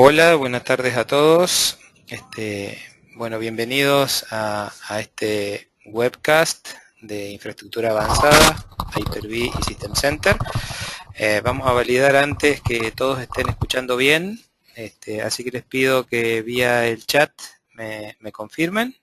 Hola, buenas tardes a todos. Bueno, bienvenidos a este webcast de infraestructura avanzada, Hyper-V y System Center. Vamos a validar antes que todos estén escuchando bien, así que les pido que vía el chat me confirmen.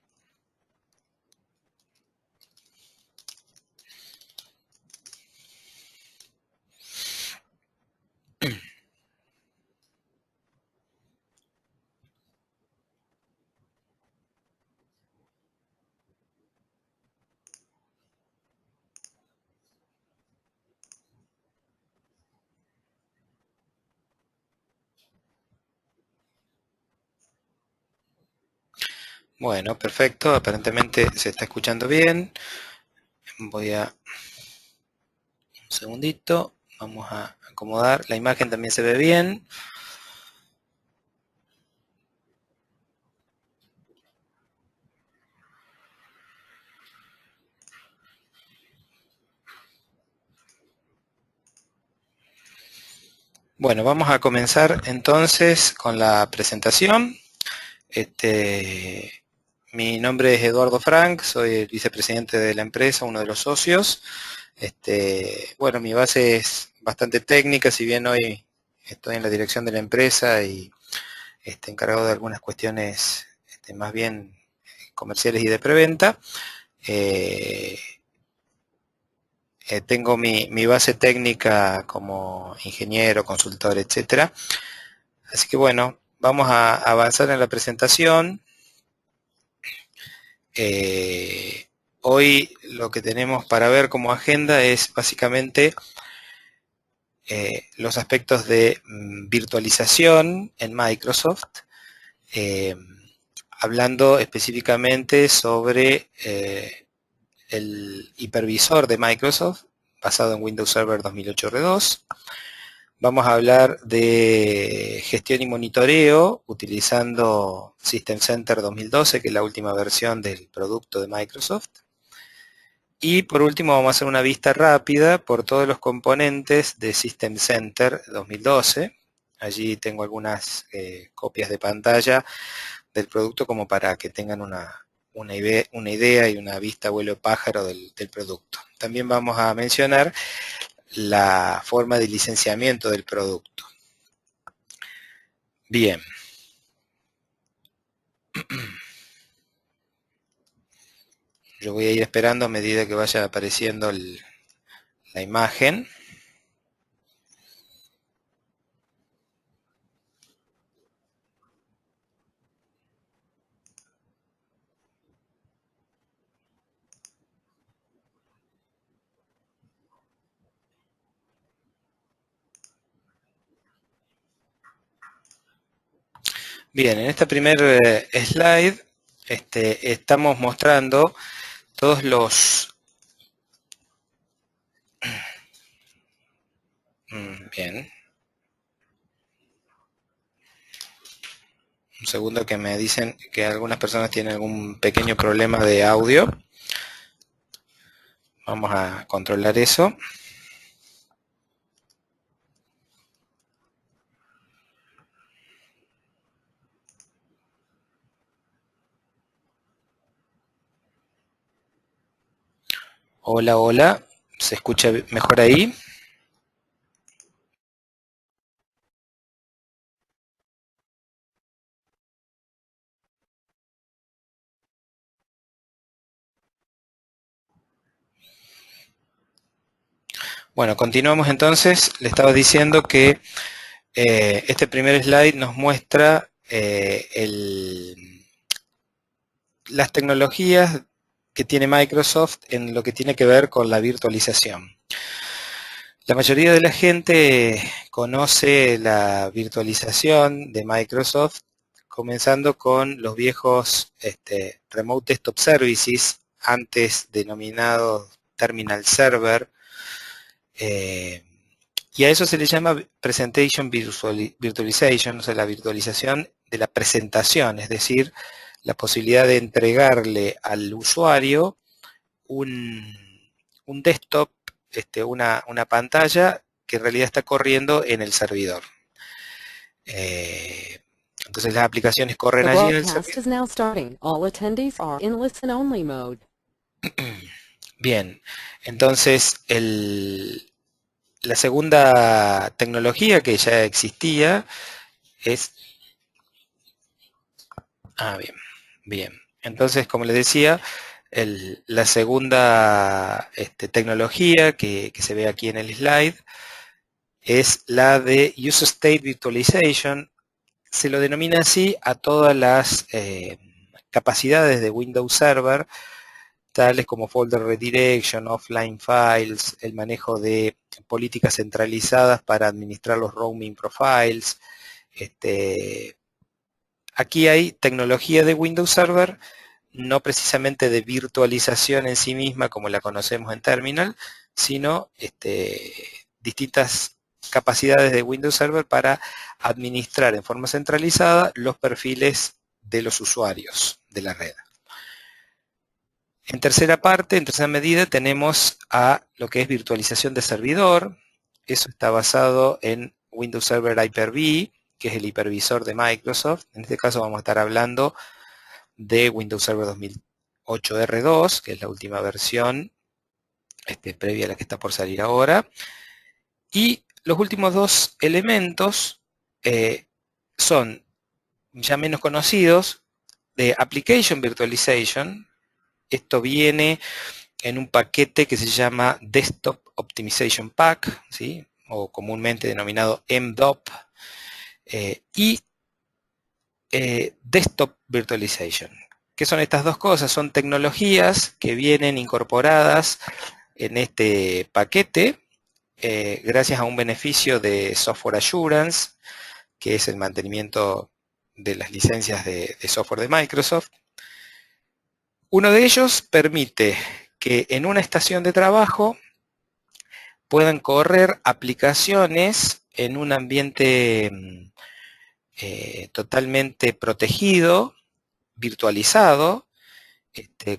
Bueno, perfecto, aparentemente se está escuchando bien. Voy a... un segundito, vamos a acomodar. La imagen también se ve bien. Bueno, vamos a comenzar entonces con la presentación. Mi nombre es Eduardo Frank, soy el vicepresidente de la empresa, uno de los socios. Bueno, mi base es bastante técnica, si bien hoy estoy en la dirección de la empresa y encargado de algunas cuestiones más bien comerciales y de preventa. Tengo mi base técnica como ingeniero, consultor, etcétera. Así que bueno, vamos a avanzar en la presentación. Hoy lo que tenemos para ver como agenda es básicamente los aspectos de virtualización en Microsoft, hablando específicamente sobre el hipervisor de Microsoft basado en Windows Server 2008 R2. Vamos a hablar de gestión y monitoreo utilizando System Center 2012, que es la última versión del producto de Microsoft. Y por último vamos a hacer una vista rápida por todos los componentes de System Center 2012. Allí tengo algunas copias de pantalla del producto como para que tengan una idea y una vista vuelo pájaro del producto. También vamos a mencionar la forma de licenciamiento del producto. Bien. Yo voy a ir esperando a medida que vaya apareciendo la imagen. Bien, en esta primer slide estamos mostrando todos los... Bien. Un segundo que me dicen que algunas personas tienen algún pequeño problema de audio. Vamos a controlar eso. Hola, hola. ¿Se escucha mejor ahí? Bueno, continuamos entonces. Le estaba diciendo que este primer slide nos muestra las tecnologías que tiene Microsoft en lo que tiene que ver con la virtualización. La mayoría de la gente conoce la virtualización de Microsoft, comenzando con los viejos Remote Desktop Services, antes denominados Terminal Server, y a eso se le llama Presentation Virtualization, o sea, la virtualización de la presentación, es decir, la posibilidad de entregarle al usuario un desktop, una pantalla que en realidad está corriendo en el servidor. Entonces las aplicaciones corren allí en el servidor. Bien, entonces la segunda tecnología que ya existía es... bien. Entonces, como les decía, la segunda tecnología que se ve aquí en el slide es la de User State Virtualization. Se lo denomina así a todas las capacidades de Windows Server, tales como folder redirection, offline files, el manejo de políticas centralizadas para administrar los roaming profiles. Aquí hay tecnología de Windows Server, no precisamente de virtualización en sí misma como la conocemos en Terminal, sino distintas capacidades de Windows Server para administrar en forma centralizada los perfiles de los usuarios de la red. En tercera medida, tenemos a lo que es virtualización de servidor. Eso está basado en Windows Server Hyper-V, que es el hipervisor de Microsoft. En este caso vamos a estar hablando de Windows Server 2008 R2, que es la última versión previa a la que está por salir ahora. Y los últimos dos elementos son ya menos conocidos, de Application Virtualization. Esto viene en un paquete que se llama Desktop Optimization Pack, ¿sí? O comúnmente denominado MDOP, y Desktop Virtualization. ¿Qué son estas dos cosas? Son tecnologías que vienen incorporadas en este paquete gracias a un beneficio de Software Assurance, que es el mantenimiento de las licencias de software de Microsoft. Uno de ellos permite que en una estación de trabajo puedan correr aplicaciones en un ambiente totalmente protegido, virtualizado,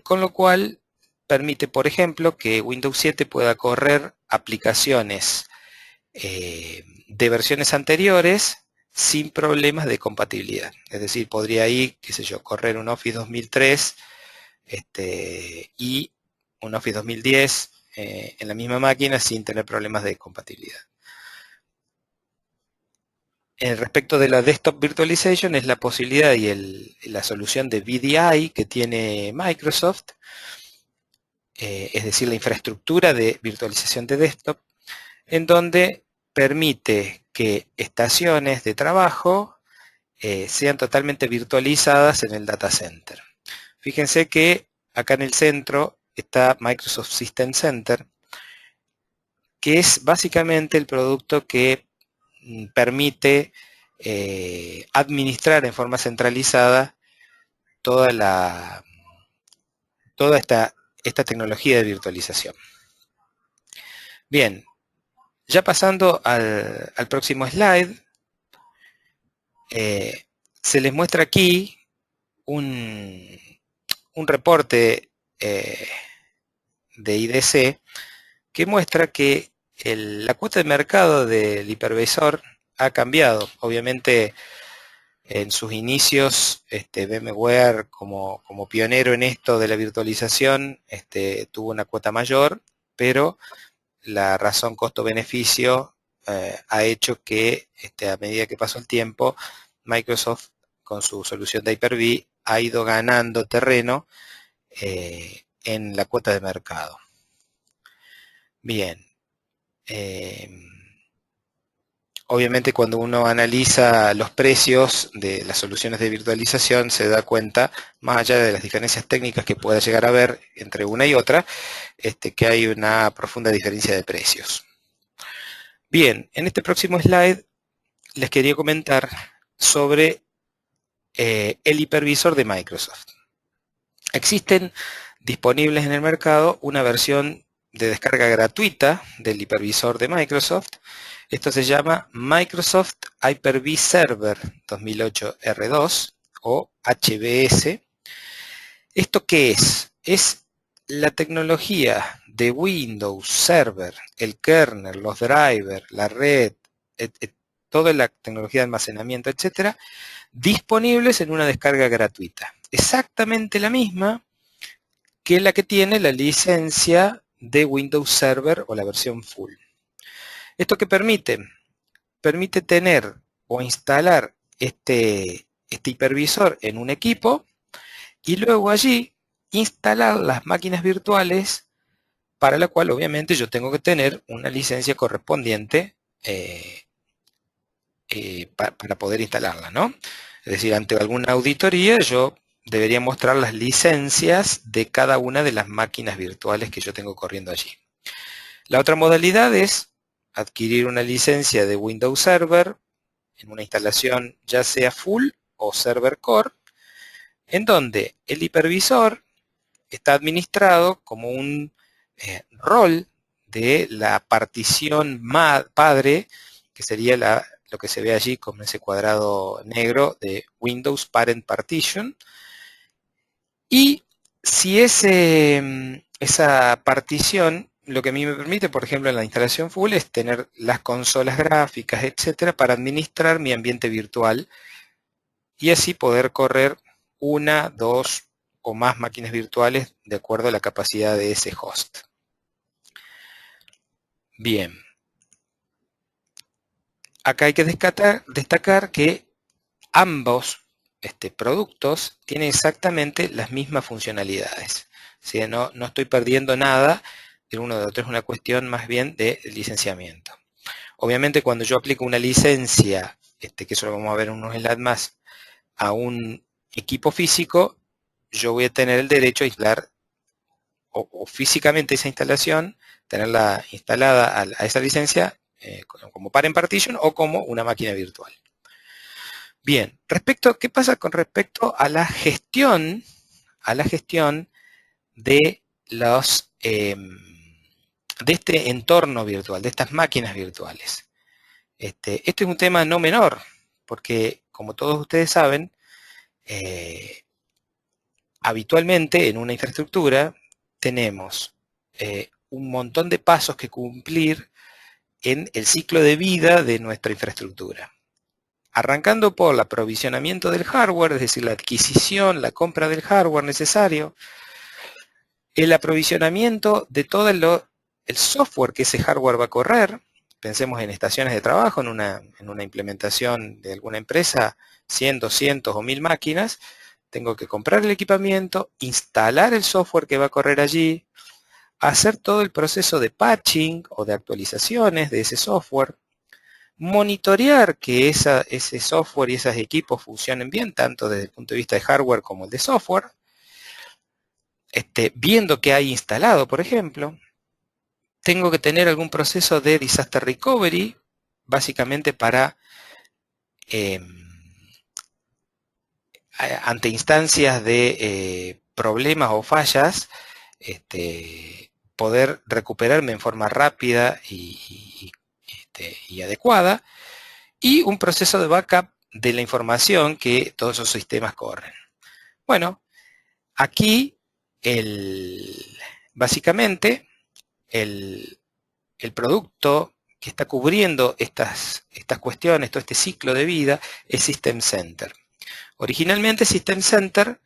con lo cual permite, por ejemplo, que Windows 7 pueda correr aplicaciones de versiones anteriores sin problemas de compatibilidad. Es decir, podría ahí, qué sé yo, correr un Office 2003 y un Office 2010 en la misma máquina sin tener problemas de compatibilidad. Respecto de la Desktop Virtualization es la posibilidad y la solución de VDI que tiene Microsoft, es decir, la infraestructura de virtualización de desktop, en donde permite que estaciones de trabajo sean totalmente virtualizadas en el data center. Fíjense que acá en el centro está Microsoft System Center, que es básicamente el producto que permite administrar en forma centralizada toda esta tecnología de virtualización. Bien, ya pasando al próximo slide, se les muestra aquí un reporte de IDC que muestra que la cuota de mercado del hipervisor ha cambiado. Obviamente en sus inicios VMware como pionero en esto de la virtualización tuvo una cuota mayor, pero la razón costo-beneficio ha hecho que a medida que pasó el tiempo Microsoft con su solución de Hyper-V ha ido ganando terreno en la cuota de mercado. Bien. Obviamente cuando uno analiza los precios de las soluciones de virtualización se da cuenta, más allá de las diferencias técnicas que pueda llegar a haber entre una y otra, que hay una profunda diferencia de precios. Bien, en este próximo slide les quería comentar sobre el hipervisor de Microsoft. Existen disponibles en el mercado una versión de descarga gratuita del hipervisor de Microsoft. Esto se llama Microsoft Hyper-V Server 2008 R2 o HVS. ¿Esto qué es? Es la tecnología de Windows Server, el kernel, los drivers, la red, toda la tecnología de almacenamiento, etcétera, disponibles en una descarga gratuita. Exactamente la misma que la que tiene la licencia de Windows Server o la versión full. ¿Esto qué permite? Permite tener o instalar este hipervisor en un equipo y luego allí instalar las máquinas virtuales para la cual obviamente yo tengo que tener una licencia correspondiente para poder instalarla, ¿no? Es decir, ante alguna auditoría yo debería mostrar las licencias de cada una de las máquinas virtuales que yo tengo corriendo allí. La otra modalidad es adquirir una licencia de Windows Server en una instalación ya sea full o server core, en donde el hipervisor está administrado como un rol de la partición padre, que sería lo que se ve allí con ese cuadrado negro de Windows Parent Partition. Y si esa partición, lo que a mí me permite, por ejemplo, en la instalación full, es tener las consolas gráficas, etcétera, para administrar mi ambiente virtual y así poder correr una, dos o más máquinas virtuales de acuerdo a la capacidad de ese host. Bien. Acá hay que destacar que ambos productos tienen exactamente las mismas funcionalidades. ¿Sí? No estoy perdiendo nada de uno de otro, es una cuestión más bien de licenciamiento. Obviamente cuando yo aplico una licencia, que eso lo vamos a ver en unos slides más, a un equipo físico, yo voy a tener el derecho a instalar o físicamente esa instalación, tenerla instalada a esa licencia como parent partition o como una máquina virtual. Bien, ¿qué pasa con respecto a la gestión de los de este entorno virtual, de estas máquinas virtuales? Este es un tema no menor, porque como todos ustedes saben, habitualmente en una infraestructura tenemos un montón de pasos que cumplir en el ciclo de vida de nuestra infraestructura. Arrancando por el aprovisionamiento del hardware, es decir, la adquisición, la compra del hardware necesario, el aprovisionamiento de todo el software que ese hardware va a correr. Pensemos en estaciones de trabajo, en una implementación de alguna empresa, 100, 200 o 1000 máquinas. Tengo que comprar el equipamiento, instalar el software que va a correr allí, hacer todo el proceso de patching o de actualizaciones de ese software, monitorear que ese software y esos equipos funcionen bien, tanto desde el punto de vista de hardware como el de software, viendo que hay instalado, por ejemplo. Tengo que tener algún proceso de disaster recovery, básicamente para ante instancias de problemas o fallas, poder recuperarme en forma rápida y adecuada, y un proceso de backup de la información que todos esos sistemas corren. Bueno, aquí básicamente el producto que está cubriendo estas cuestiones, todo este ciclo de vida, es System Center. Originalmente System Center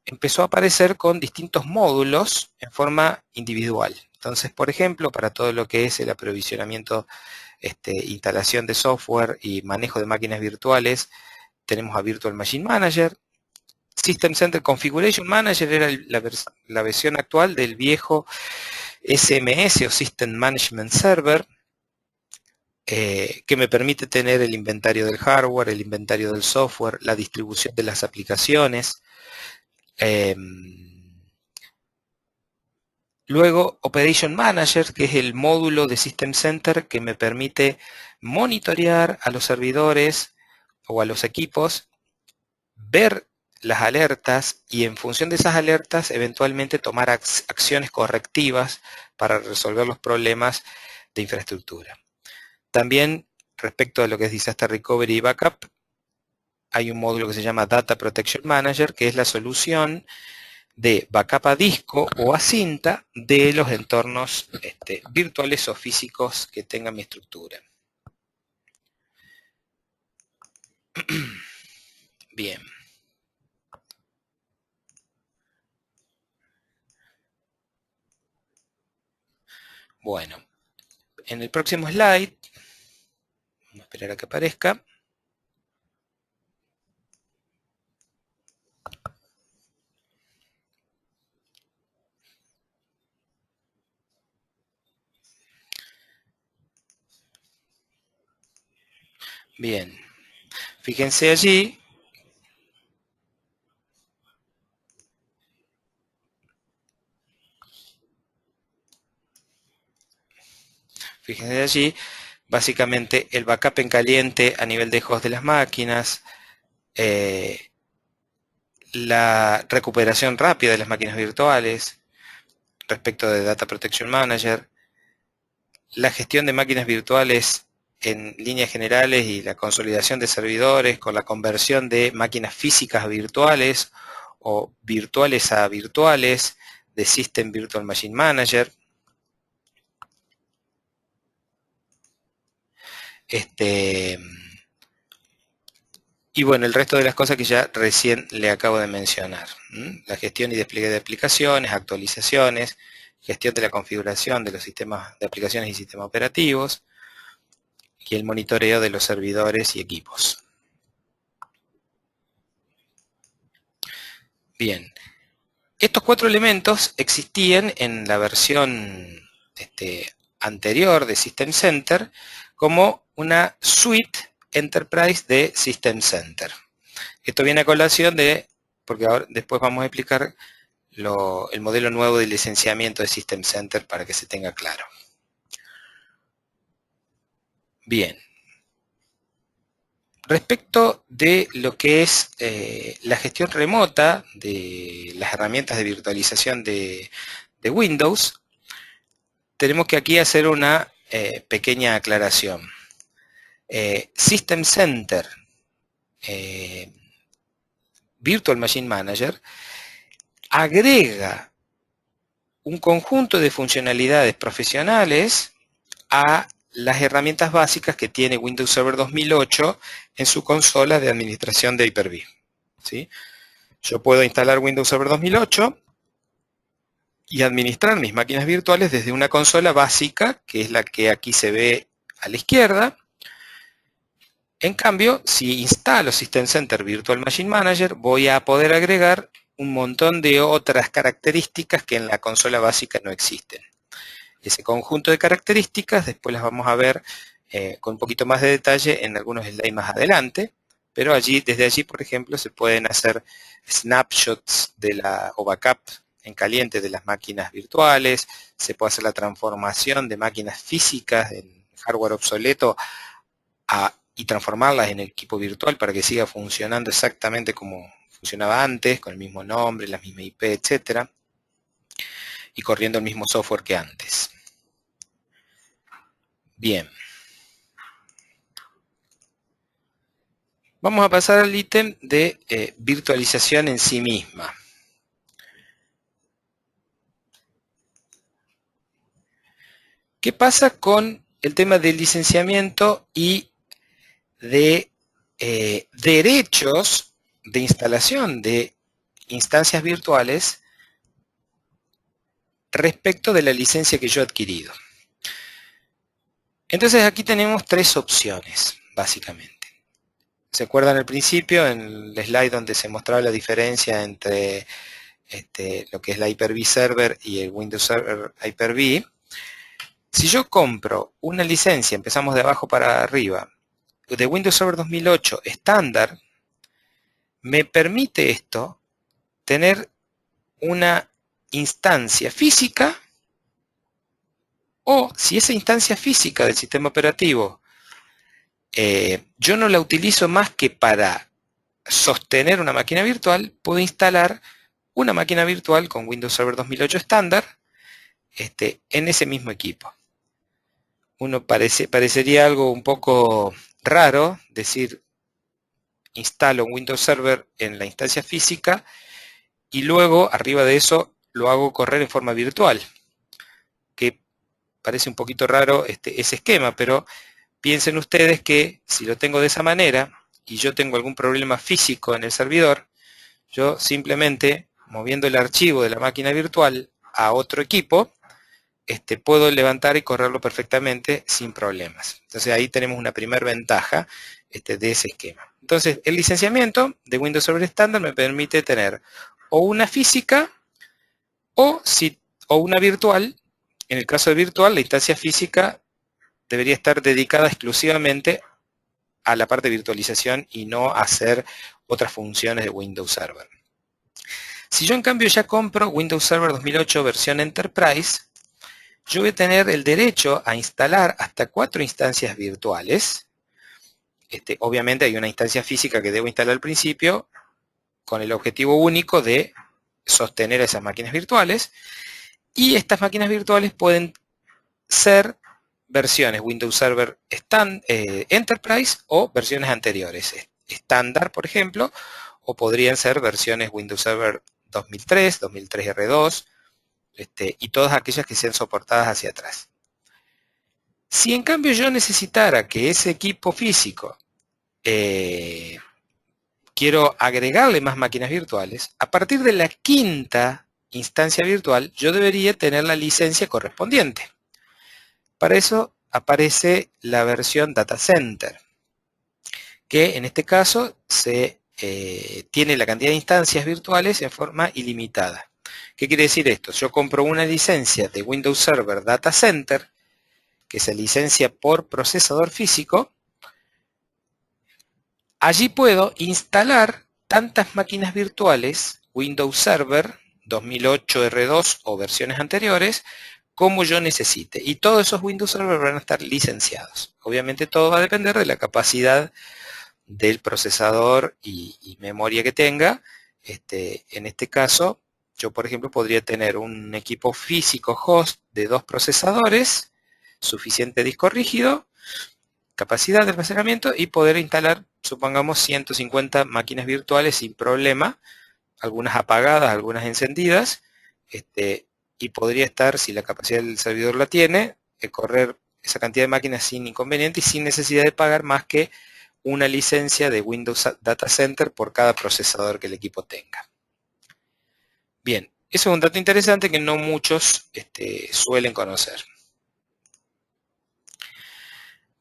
empezó a aparecer con distintos módulos en forma individual. Entonces, por ejemplo, para todo lo que es el aprovisionamiento, instalación de software y manejo de máquinas virtuales, tenemos a Virtual Machine Manager. System Center Configuration Manager era la versión actual del viejo SMS o System Management Server, que me permite tener el inventario del hardware, el inventario del software, la distribución de las aplicaciones, Luego, Operation Manager, que es el módulo de System Center que me permite monitorear a los servidores o a los equipos, ver las alertas y en función de esas alertas eventualmente tomar acciones correctivas para resolver los problemas de infraestructura. También respecto a lo que es Disaster Recovery y Backup, hay un módulo que se llama Data Protection Manager, que es la solución de backup a disco o a cinta de los entornos virtuales o físicos que tenga mi estructura. Bien. Bueno, en el próximo slide, vamos a esperar a que aparezca. Bien, fíjense allí. Fíjense allí, básicamente el backup en caliente a nivel de host de las máquinas, la recuperación rápida de las máquinas virtuales respecto de Data Protection Manager, la gestión de máquinas virtuales en líneas generales y la consolidación de servidores con la conversión de máquinas físicas a virtuales o virtuales a virtuales de System Virtual Machine Manager. Y bueno, el resto de las cosas que ya recién le acabo de mencionar. La gestión y despliegue de aplicaciones, actualizaciones, gestión de la configuración de los sistemas de aplicaciones y sistemas operativos, y el monitoreo de los servidores y equipos. Bien, estos 4 elementos existían en la versión anterior de System Center como una suite Enterprise de System Center. Esto viene a colación de, porque ahora después vamos a explicar el modelo nuevo de licenciamiento de System Center para que se tenga claro. Bien. Respecto de lo que es la gestión remota de las herramientas de virtualización de Windows, tenemos que aquí hacer una pequeña aclaración. System Center Virtual Machine Manager agrega un conjunto de funcionalidades profesionales a las herramientas básicas que tiene Windows Server 2008 en su consola de administración de Hyper-V. ¿Sí? Yo puedo instalar Windows Server 2008 y administrar mis máquinas virtuales desde una consola básica, que es la que aquí se ve a la izquierda. En cambio, si instalo System Center Virtual Machine Manager, voy a poder agregar un montón de otras características que en la consola básica no existen. Ese conjunto de características después las vamos a ver con un poquito más de detalle en algunos slides más adelante, pero desde allí, por ejemplo, se pueden hacer snapshots o backup en caliente de las máquinas virtuales, se puede hacer la transformación de máquinas físicas en hardware obsoleto y transformarlas en equipo virtual para que siga funcionando exactamente como funcionaba antes, con el mismo nombre, la misma IP, etcétera, y corriendo el mismo software que antes. Bien. Vamos a pasar al ítem de virtualización en sí misma. ¿Qué pasa con el tema del licenciamiento y de derechos de instalación de instancias virtuales respecto de la licencia que yo he adquirido? Entonces aquí tenemos 3 opciones, básicamente. ¿Se acuerdan al principio, en el slide donde se mostraba la diferencia entre lo que es la Hyper-V Server y el Windows Server Hyper-V? Si yo compro una licencia, empezamos de abajo para arriba, de Windows Server 2008 estándar, me permite esto tener una instancia física O si esa instancia física del sistema operativo yo no la utilizo más que para sostener una máquina virtual, puedo instalar una máquina virtual con Windows Server 2008 estándar en ese mismo equipo. Parecería algo un poco raro decir instalo un Windows Server en la instancia física y luego arriba de eso lo hago correr en forma virtual, que parece un poquito raro ese esquema, pero piensen ustedes que si lo tengo de esa manera y yo tengo algún problema físico en el servidor, yo simplemente moviendo el archivo de la máquina virtual a otro equipo, puedo levantar y correrlo perfectamente sin problemas. Entonces ahí tenemos una primera ventaja de ese esquema. Entonces el licenciamiento de Windows Server estándar me permite tener o una física o una virtual. En el caso de virtual, la instancia física debería estar dedicada exclusivamente a la parte de virtualización y no a hacer otras funciones de Windows Server. Si yo en cambio ya compro Windows Server 2008 versión Enterprise, yo voy a tener el derecho a instalar hasta 4 instancias virtuales. Obviamente hay una instancia física que debo instalar al principio con el objetivo único de sostener esas máquinas virtuales. Y estas máquinas virtuales pueden ser versiones Windows Server Enterprise o versiones anteriores, estándar por ejemplo, o podrían ser versiones Windows Server 2003, 2003 R2, y todas aquellas que sean soportadas hacia atrás. Si en cambio yo necesitara que ese equipo físico quiero agregarle más máquinas virtuales, a partir de la quinta instancia virtual yo debería tener la licencia correspondiente. Para eso aparece la versión Data Center, que en este caso tiene la cantidad de instancias virtuales en forma ilimitada. ¿Qué quiere decir esto? Yo compro una licencia de Windows Server Data Center, que se licencia por procesador físico. Allí puedo instalar tantas máquinas virtuales, Windows Server 2008 R2 o versiones anteriores, como yo necesite. Y todos esos Windows Server van a estar licenciados. Obviamente todo va a depender de la capacidad del procesador y memoria que tenga. En este caso, yo por ejemplo podría tener un equipo físico host de 2 procesadores, suficiente disco rígido, capacidad de almacenamiento y poder instalar, supongamos, 150 máquinas virtuales sin problema, algunas apagadas, algunas encendidas, y podría estar, si la capacidad del servidor la tiene, correr esa cantidad de máquinas sin inconveniente y sin necesidad de pagar más que una licencia de Windows Data Center por cada procesador que el equipo tenga. Bien, eso es un dato interesante que no muchos suelen conocer.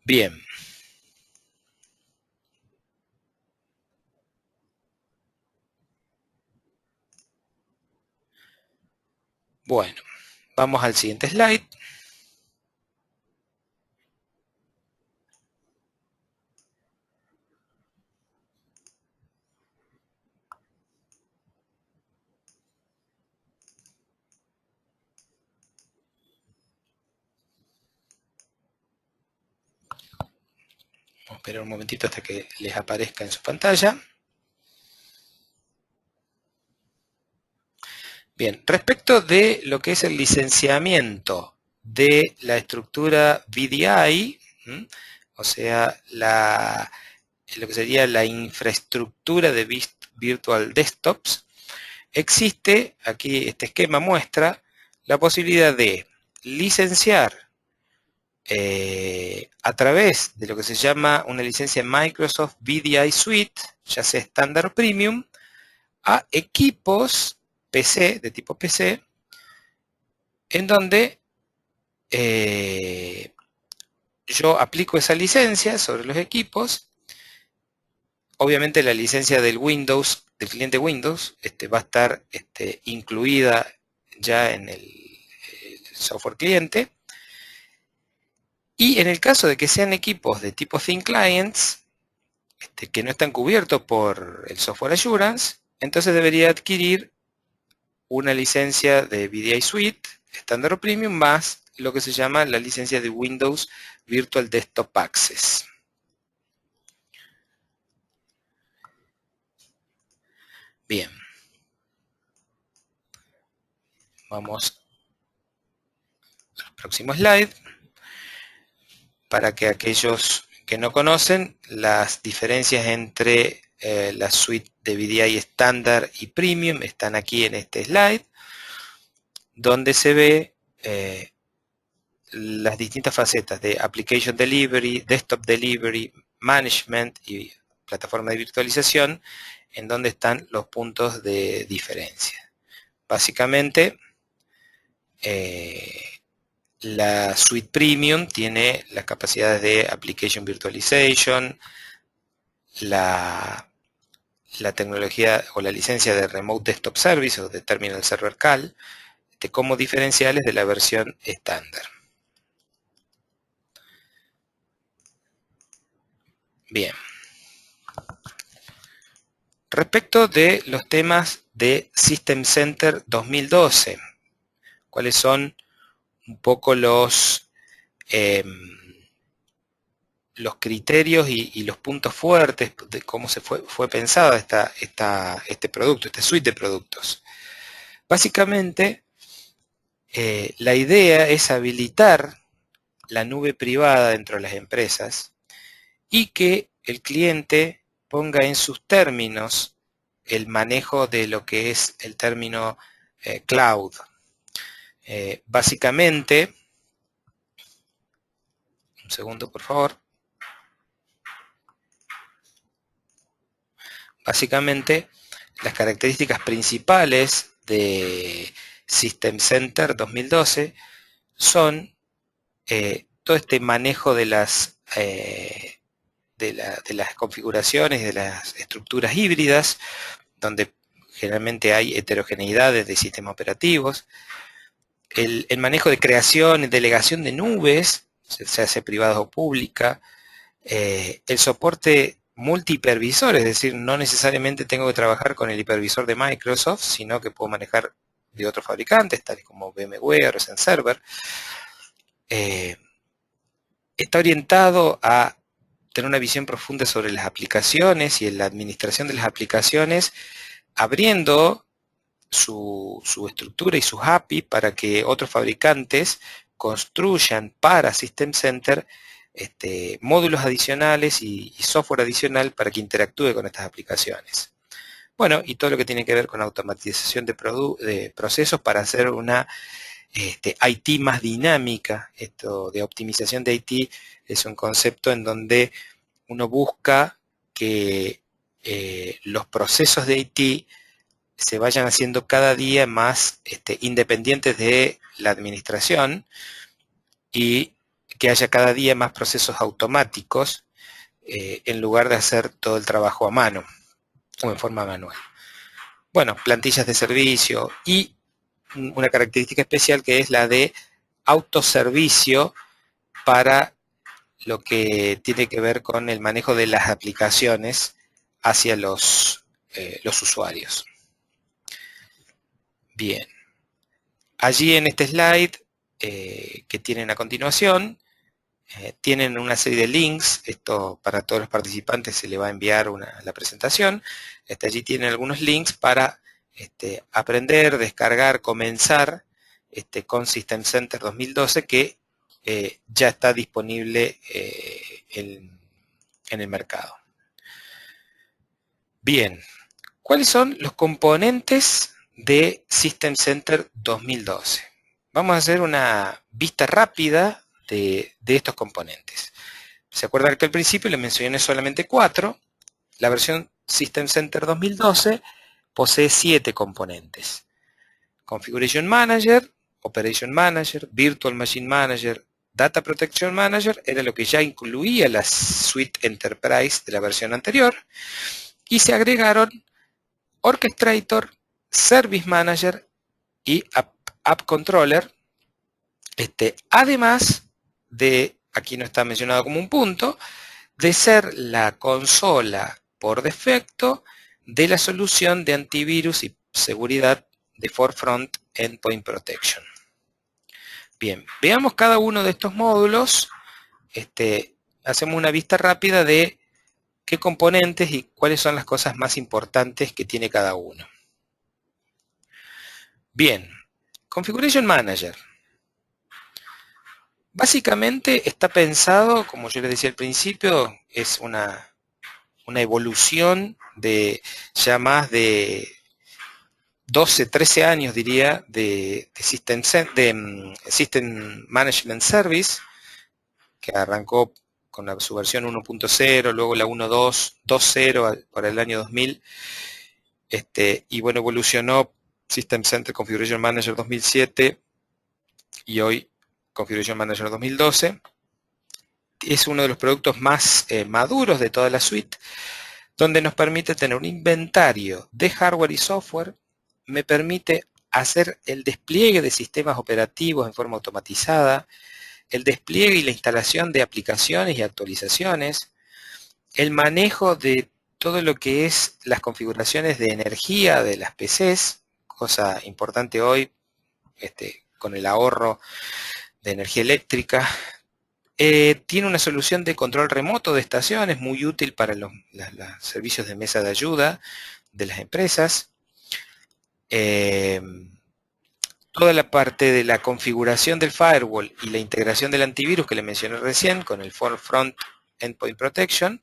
Bien. Bueno, vamos al siguiente slide. Vamos a esperar un momentito hasta que les aparezca en su pantalla. Bien, respecto de lo que es el licenciamiento de la estructura VDI, o sea, lo que sería la infraestructura de Virtual Desktops, existe, aquí este esquema muestra, la posibilidad de licenciar a través de lo que se llama una licencia Microsoft VDI Suite, ya sea estándar o premium, a equipos PC, de tipo PC, en donde yo aplico esa licencia sobre los equipos. Obviamente la licencia del Windows, del cliente Windows, va a estar incluida ya en el software cliente. Y en el caso de que sean equipos de tipo Thin Clients, que no están cubiertos por el software Assurance, entonces debería adquirir una licencia de VDI Suite, estándar o premium, más lo que se llama la licencia de Windows Virtual Desktop Access. Bien. Vamos al próximo slide. Para que aquellos que no conocen, las diferencias entre la suite de VDI estándar y Premium están aquí en este slide, donde se ve las distintas facetas de Application Delivery, Desktop Delivery, Management y plataforma de virtualización, en donde están los puntos de diferencia. Básicamente, la suite Premium tiene las capacidades de Application Virtualization, la tecnología o la licencia de Remote Desktop Service o de Terminal Server Call, como diferenciales de la versión estándar. Bien. Respecto de los temas de System Center 2012, ¿cuáles son un poco los criterios y los puntos fuertes de cómo se fue pensada este producto, esta suite de productos? Básicamente, la idea es habilitar la nube privada dentro de las empresas y que el cliente ponga en sus términos el manejo de lo que es el término cloud. Básicamente, un segundo por favor. Básicamente, las características principales de System Center 2012 son todo este manejo de las configuraciones, de las estructuras híbridas, donde generalmente hay heterogeneidades de sistemas operativos, el manejo de creación y delegación de nubes, se hace privada o pública, el soporte multi-hipervisor, es decir, no necesariamente tengo que trabajar con el hipervisor de Microsoft, sino que puedo manejar de otros fabricantes, tales como VMware o Zen Server. Está orientado a tener una visión profunda sobre las aplicaciones y en la administración de las aplicaciones, abriendo su estructura y sus API para que otros fabricantes construyan para System Center módulos adicionales y software adicional para que interactúe con estas aplicaciones. Bueno, y todo lo que tiene que ver con automatización de procesos para hacer una IT más dinámica. Esto de optimización de IT es un concepto en donde uno busca que los procesos de IT se vayan haciendo cada día más independientes de la administración y que haya cada día más procesos automáticos en lugar de hacer todo el trabajo a mano o en forma manual. Bueno, plantillas de servicio y una característica especial que es la de autoservicio para lo que tiene que ver con el manejo de las aplicaciones hacia los usuarios. Bien, allí en este slide que tienen a continuación, tienen una serie de links. Esto para todos los participantes se le va a enviar la presentación. Allí tienen algunos links para aprender, descargar, comenzar con System Center 2012 que ya está disponible en el mercado. Bien, ¿cuáles son los componentes de System Center 2012? Vamos a hacer una vista rápida de estos componentes. ¿Se acuerdan que al principio les mencioné solamente 4? La versión System Center 2012 posee 7 componentes. Configuration Manager, Operation Manager, Virtual Machine Manager, Data Protection Manager, era lo que ya incluía la suite Enterprise de la versión anterior, y se agregaron Orchestrator, Service Manager y App Controller, además de, aquí no está mencionado como un punto, de ser la consola por defecto de la solución de antivirus y seguridad de Forefront Endpoint Protection. Bien, veamos cada uno de estos módulos. Hacemos una vista rápida de qué componentes y cuáles son las cosas más importantes que tiene cada uno. Bien, Configuration Manager. Básicamente está pensado, como yo les decía al principio, es una evolución de ya más de 12, 13 años, diría, de System Management Service, que arrancó con su versión 1.0, luego la 1.2.0 para el año 2000, y bueno, evolucionó System Center Configuration Manager 2007 y hoy Configuration Manager 2012. Es uno de los productos más maduros de toda la suite, donde nos permite tener un inventario de hardware y software, me permite hacer el despliegue de sistemas operativos en forma automatizada, el despliegue y la instalación de aplicaciones y actualizaciones, el manejo de todo lo que es las configuraciones de energía de las PCs, cosa importante hoy con el ahorro de energía eléctrica. Tiene una solución de control remoto de estaciones muy útil para los servicios de mesa de ayuda de las empresas. Toda la parte de la configuración del firewall y la integración del antivirus que le mencioné recién con el Forefront Endpoint Protection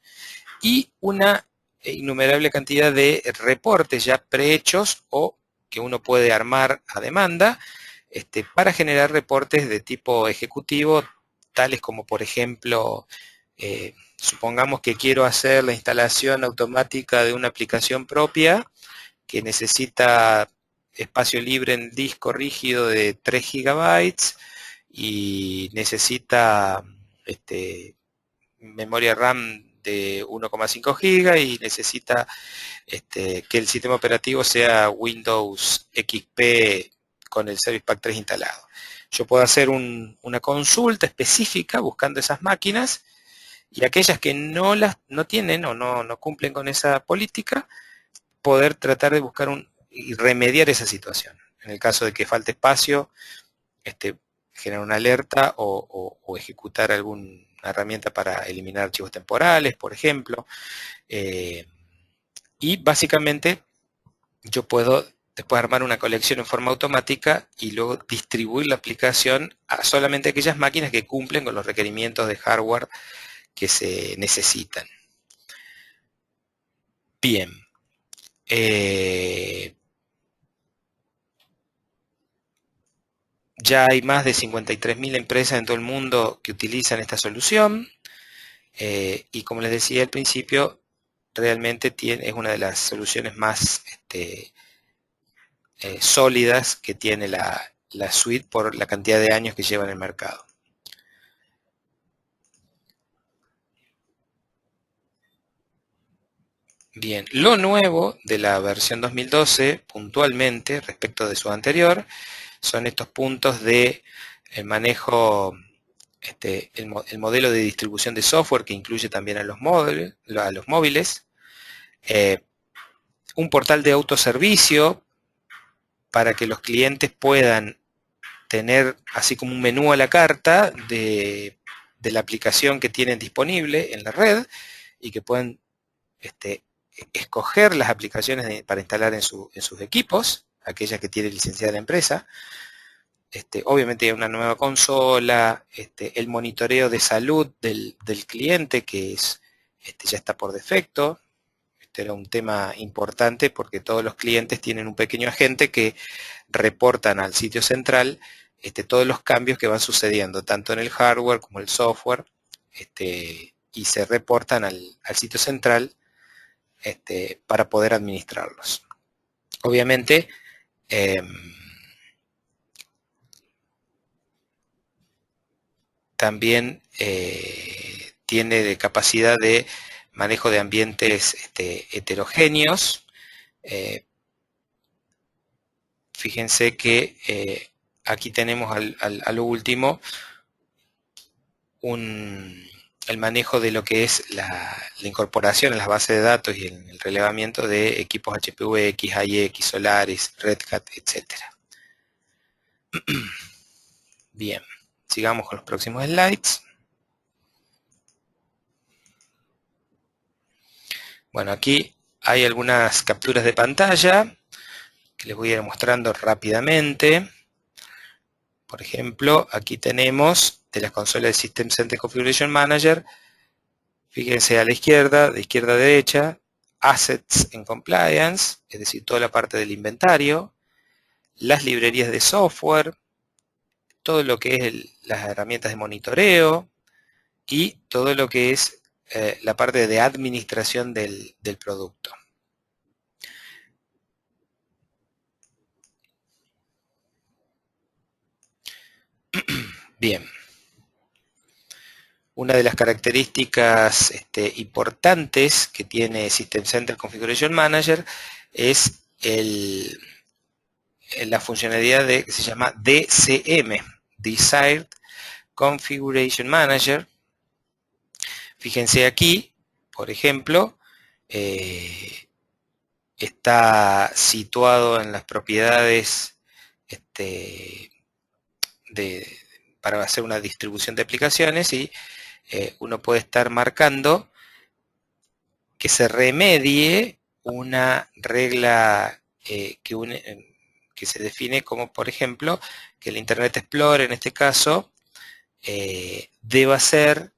y una innumerable cantidad de reportes ya prehechos o que uno puede armar a demanda para generar reportes de tipo ejecutivo, tales como por ejemplo, supongamos que quiero hacer la instalación automática de una aplicación propia que necesita espacio libre en disco rígido de 3 gigabytes y necesita memoria RAM de 1,5 GB y necesita que el sistema operativo sea Windows XP con el Service Pack 3 instalado. Yo puedo hacer una consulta específica buscando esas máquinas y aquellas que no tienen o no cumplen con esa política, poder tratar de buscar y remediar esa situación. En el caso de que falte espacio, generar una alerta o ejecutar alguna herramienta para eliminar archivos temporales, por ejemplo. Y básicamente yo puedo después armar una colección en forma automática y luego distribuir la aplicación a solamente aquellas máquinas que cumplen con los requerimientos de hardware que se necesitan. Bien. Ya hay más de 53.000 empresas en todo el mundo que utilizan esta solución y como les decía al principio, realmente es una de las soluciones más sólidas que tiene la suite por la cantidad de años que lleva en el mercado. Bien, lo nuevo de la versión 2012, puntualmente, respecto de su anterior, son estos puntos de manejo, el modelo de distribución de software que incluye también a los móviles, un portal de autoservicio para que los clientes puedan tener así como un menú a la carta de la aplicación que tienen disponible en la red y que puedan escoger las aplicaciones para instalar en sus equipos, aquellas que tiene licenciada la empresa. Obviamente hay una nueva consola, el monitoreo de salud del cliente que ya está por defecto. Este era un tema importante porque todos los clientes tienen un pequeño agente que reportan al sitio central todos los cambios que van sucediendo, tanto en el hardware como el software, y se reportan al sitio central para poder administrarlos. Obviamente, también tiene de capacidad de manejo de ambientes heterogéneos. Fíjense que aquí tenemos a lo último el manejo de lo que es la incorporación en las bases de datos y el relevamiento de equipos HPVX, AIX, Solaris, Red Hat, etc. Bien, sigamos con los próximos slides. Bueno, aquí hay algunas capturas de pantalla que les voy a ir mostrando rápidamente. Por ejemplo, aquí tenemos de las consolas de System Center Configuration Manager. Fíjense a la izquierda, de izquierda a derecha, Assets en Compliance, es decir, toda la parte del inventario, las librerías de software, todo lo que es las herramientas de monitoreo y todo lo que es la parte de administración del producto. Bien. Una de las características importantes que tiene System Center Configuration Manager es la funcionalidad que se llama DCM, Desired Configuration Manager. Fíjense aquí, por ejemplo, está situado en las propiedades para hacer una distribución de aplicaciones y uno puede estar marcando que se remedie una regla que se define como, por ejemplo, que el Internet Explorer, en este caso, deba ser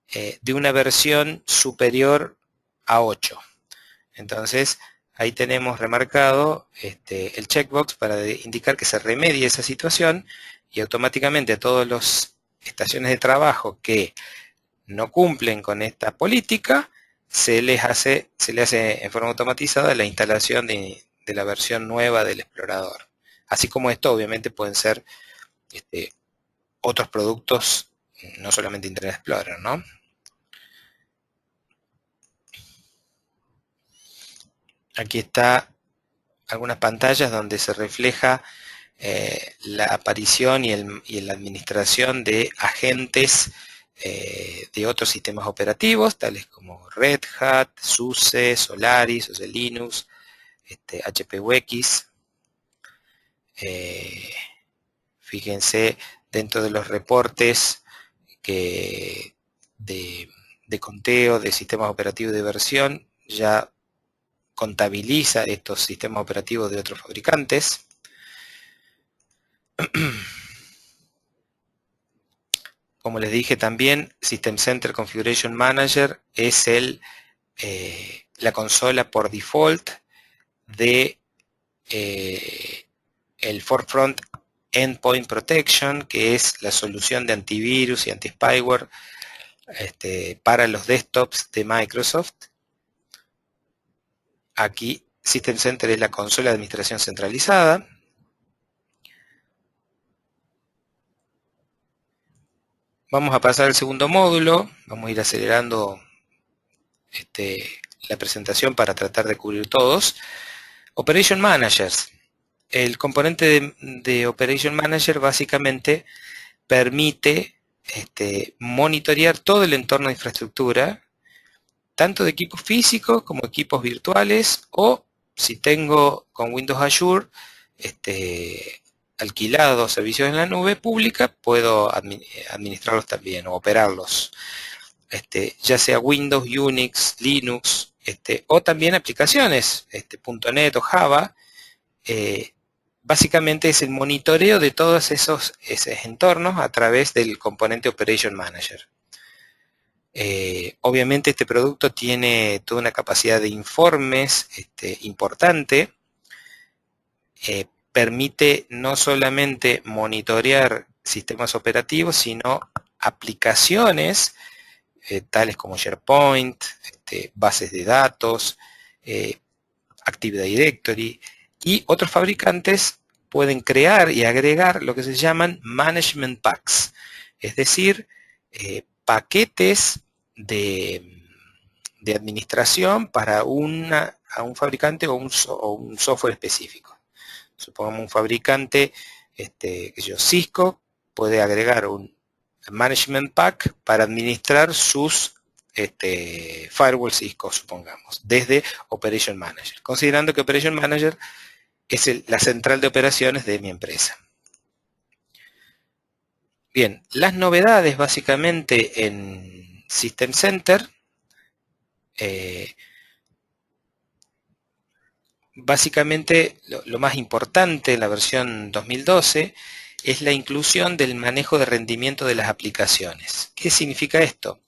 de una versión superior a 8. Entonces, ahí tenemos remarcado el checkbox para indicar que se remedie esa situación y automáticamente a todas las estaciones de trabajo que no cumplen con esta política, se le hace en forma automatizada la instalación de la versión nueva del explorador. Así como esto, obviamente pueden ser otros productos, no solamente Internet Explorer, ¿no? Aquí está algunas pantallas donde se refleja la aparición y la administración de agentes de otros sistemas operativos, tales como Red Hat, SUSE, Solaris, SUSE Linux, HP UX. Fíjense dentro de los reportes de conteo de sistemas operativos de versión, ya contabiliza estos sistemas operativos de otros fabricantes. Como les dije también, System Center Configuration Manager es la consola por default de el Forefront Endpoint Protection, que es la solución de antivirus y anti-spyware para los desktops de Microsoft. Aquí System Center es la consola de administración centralizada. Vamos a pasar al segundo módulo, vamos a ir acelerando la presentación para tratar de cubrir todos. Operation Managers. El componente de Operation Manager básicamente permite monitorear todo el entorno de infraestructura, tanto de equipos físicos como equipos virtuales, o si tengo con Windows Azure alquilados servicios en la nube pública, puedo administrarlos también o operarlos, ya sea Windows, Unix, Linux, o también aplicaciones, .NET o Java. Básicamente es el monitoreo de todos esos entornos a través del componente Operation Manager. Obviamente este producto tiene toda una capacidad de informes importante. Permite no solamente monitorear sistemas operativos, sino aplicaciones tales como SharePoint, bases de datos, Active Directory, y otros fabricantes pueden crear y agregar lo que se llaman Management Packs, es decir, paquetes de administración para un fabricante o un software específico. Supongamos un fabricante, Cisco, puede agregar un Management Pack para administrar sus firewall Cisco, supongamos, desde Operation Manager, considerando que Operation Manager es la central de operaciones de mi empresa. Bien, las novedades básicamente en System Center, básicamente lo más importante en la versión 2012 es la inclusión del manejo de rendimiento de las aplicaciones. ¿Qué significa esto?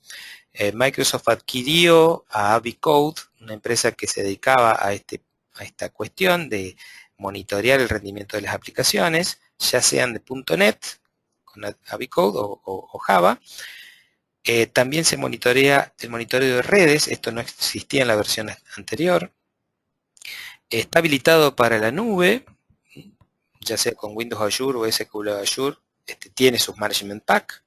Microsoft adquirió a AviCode, una empresa que se dedicaba a esta cuestión de monitorear el rendimiento de las aplicaciones, ya sean de .NET, con AviCode o Java. También se monitorea el monitoreo de redes, esto no existía en la versión anterior. Está habilitado para la nube, ya sea con Windows Azure o SQL Azure, tiene sus Management Pack.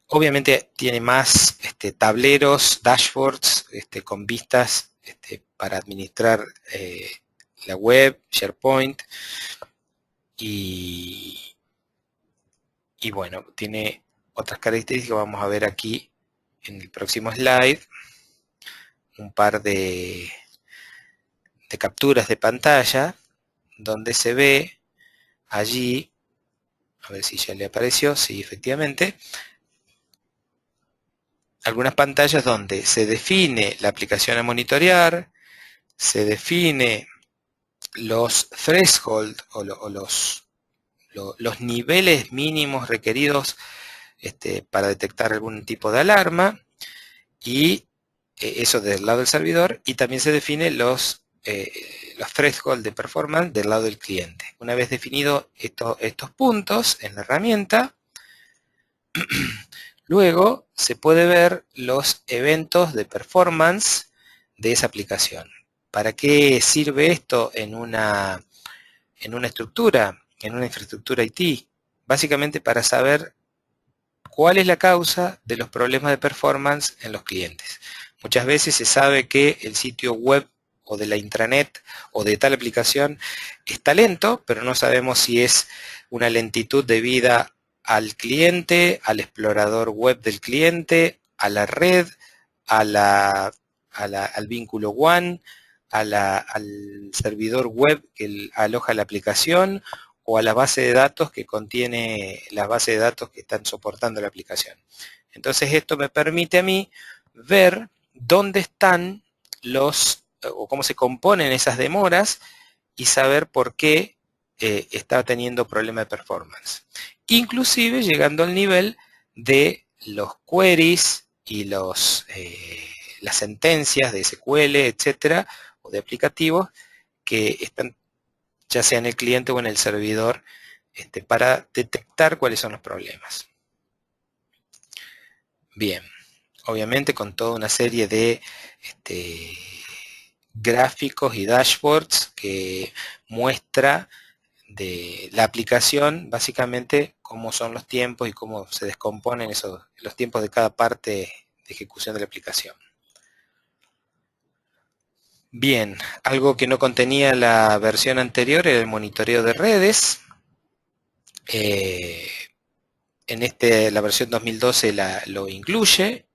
Obviamente tiene más tableros, dashboards con vistas para administrar la web, SharePoint y bueno, tiene otras características que vamos a ver aquí en el próximo slide. Un par de capturas de pantalla donde se ve allí, a ver si ya le apareció, sí, efectivamente, algunas pantallas donde se define la aplicación a monitorear, se define los threshold o los niveles mínimos requeridos para detectar algún tipo de alarma, y eso del lado del servidor, y también se define los threshold de performance del lado del cliente. Una vez definido estos puntos en la herramienta, luego se puede ver los eventos de performance de esa aplicación. ¿Para qué sirve esto en una estructura, en una infraestructura IT? Básicamente para saber cuál es la causa de los problemas de performance en los clientes. Muchas veces se sabe que el sitio web o de la intranet o de tal aplicación está lento, pero no sabemos si es una lentitud debida al cliente, al explorador web del cliente, a la red, al vínculo WAN, al servidor web que aloja la aplicación, o a la base de datos que contiene las bases de datos que están soportando la aplicación. Entonces esto me permite a mí ver dónde están o cómo se componen esas demoras y saber por qué está teniendo problemas de performance. Inclusive llegando al nivel de los queries y las sentencias de SQL, etcétera, o de aplicativos que están ya sea en el cliente o en el servidor, para detectar cuáles son los problemas. Bien, obviamente con toda una serie de gráficos y dashboards que muestra de la aplicación, básicamente cómo son los tiempos y cómo se descomponen los tiempos de cada parte de ejecución de la aplicación. Bien, algo que no contenía la versión anterior era el monitoreo de redes. En la versión 2012 lo incluye.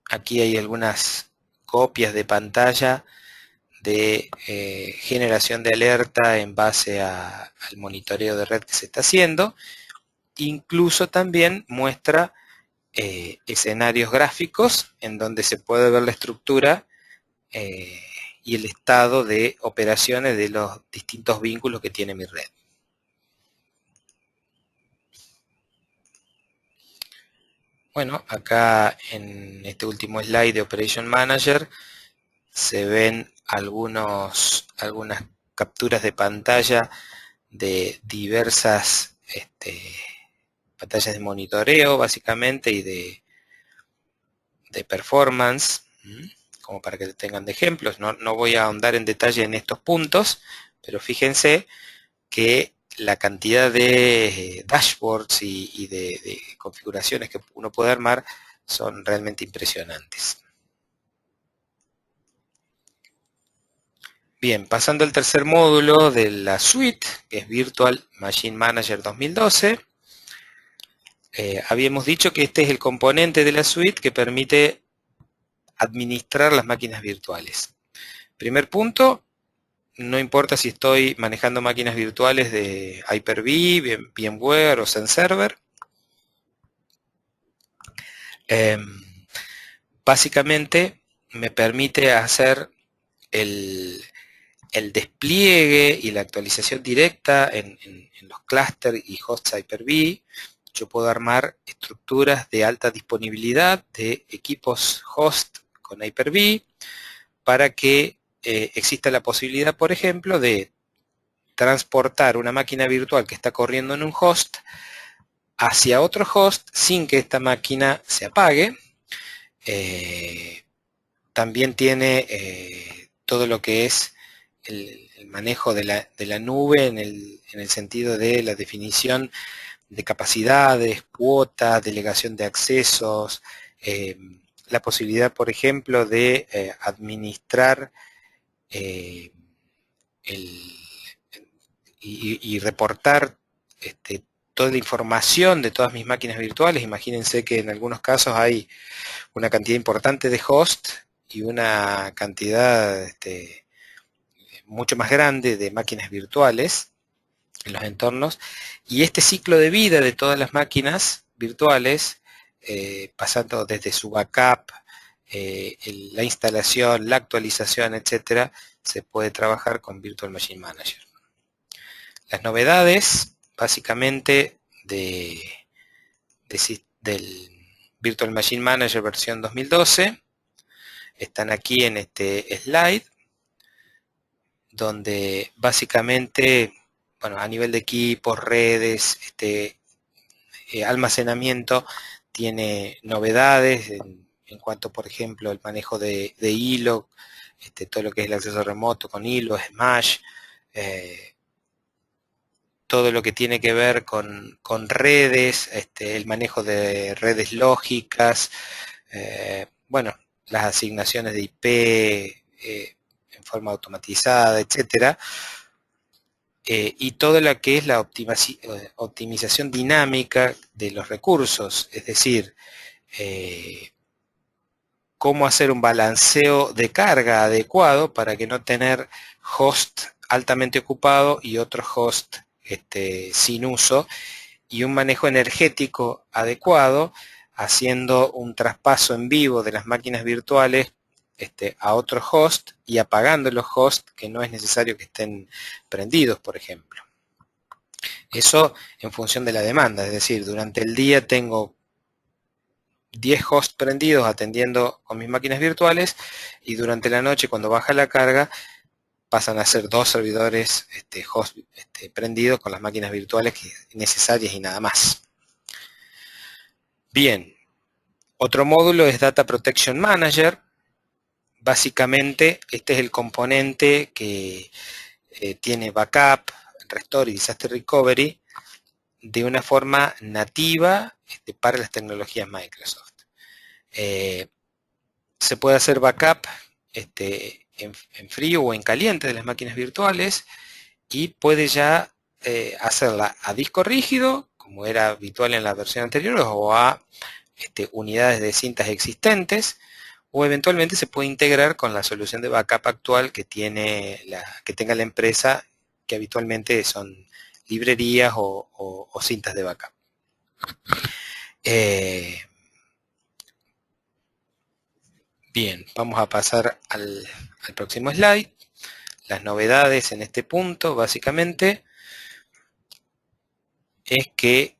Aquí hay algunas copias de pantalla de generación de alerta en base al monitoreo de red que se está haciendo. Incluso también muestra escenarios gráficos en donde se puede ver la estructura y el estado de operaciones de los distintos vínculos que tiene mi red. Bueno, acá en este último slide de Operation Manager se ven algunas capturas de pantalla de diversas pantallas de monitoreo básicamente y de performance, como para que tengan de ejemplos. No voy a ahondar en detalle en estos puntos, pero fíjense que la cantidad de dashboards y de configuraciones que uno puede armar son realmente impresionantes. Bien, pasando al tercer módulo de la suite, que es Virtual Machine Manager 2012. Habíamos dicho que este es el componente de la suite que permite administrar las máquinas virtuales. Primer punto, no importa si estoy manejando máquinas virtuales de Hyper-V, VMware o XenServer. Básicamente me permite hacer el despliegue y la actualización directa en los clústeres y hosts Hyper-V. Yo puedo armar estructuras de alta disponibilidad de equipos host con Hyper-V para que exista la posibilidad, por ejemplo, de transportar una máquina virtual que está corriendo en un host hacia otro host sin que esta máquina se apague. También tiene todo lo que es el manejo de la nube en el sentido de la definición de capacidades, cuotas, delegación de accesos, la posibilidad, por ejemplo, de administrar y reportar toda la información de todas mis máquinas virtuales. Imagínense que en algunos casos hay una cantidad importante de hosts y una cantidad mucho más grande de máquinas virtuales en los entornos, y este ciclo de vida de todas las máquinas virtuales, pasando desde su backup, la instalación, la actualización, etcétera, se puede trabajar con Virtual Machine Manager. Las novedades, básicamente, del Virtual Machine Manager versión 2012, están aquí en este slide, donde básicamente, bueno, a nivel de equipos, redes, almacenamiento, tiene novedades en cuanto, por ejemplo, el manejo de hilo, todo lo que es el acceso remoto con hilo, Smash, todo lo que tiene que ver con redes, el manejo de redes lógicas, bueno, las asignaciones de IP en forma automatizada, etcétera, y todo lo que es la optimización dinámica de los recursos, es decir, cómo hacer un balanceo de carga adecuado para que no tener host altamente ocupado y otro host sin uso, y un manejo energético adecuado, haciendo un traspaso en vivo de las máquinas virtuales a otro host y apagando los hosts que no es necesario que estén prendidos, por ejemplo. Eso en función de la demanda, es decir, durante el día tengo 10 hosts prendidos atendiendo con mis máquinas virtuales, y durante la noche, cuando baja la carga, pasan a ser 2 servidores host prendidos con las máquinas virtuales necesarias y nada más. Bien, otro módulo es Data Protection Manager. Básicamente, este es el componente que tiene backup, restore y disaster recovery de una forma nativa para las tecnologías Microsoft. Se puede hacer backup en frío o en caliente de las máquinas virtuales, y puede ya hacerla a disco rígido, como era habitual en la versión anterior, o a unidades de cintas existentes, o eventualmente se puede integrar con la solución de backup actual que tenga la empresa, que habitualmente son librerías o cintas de backup. Bien, vamos a pasar al próximo slide. Las novedades en este punto, básicamente, es que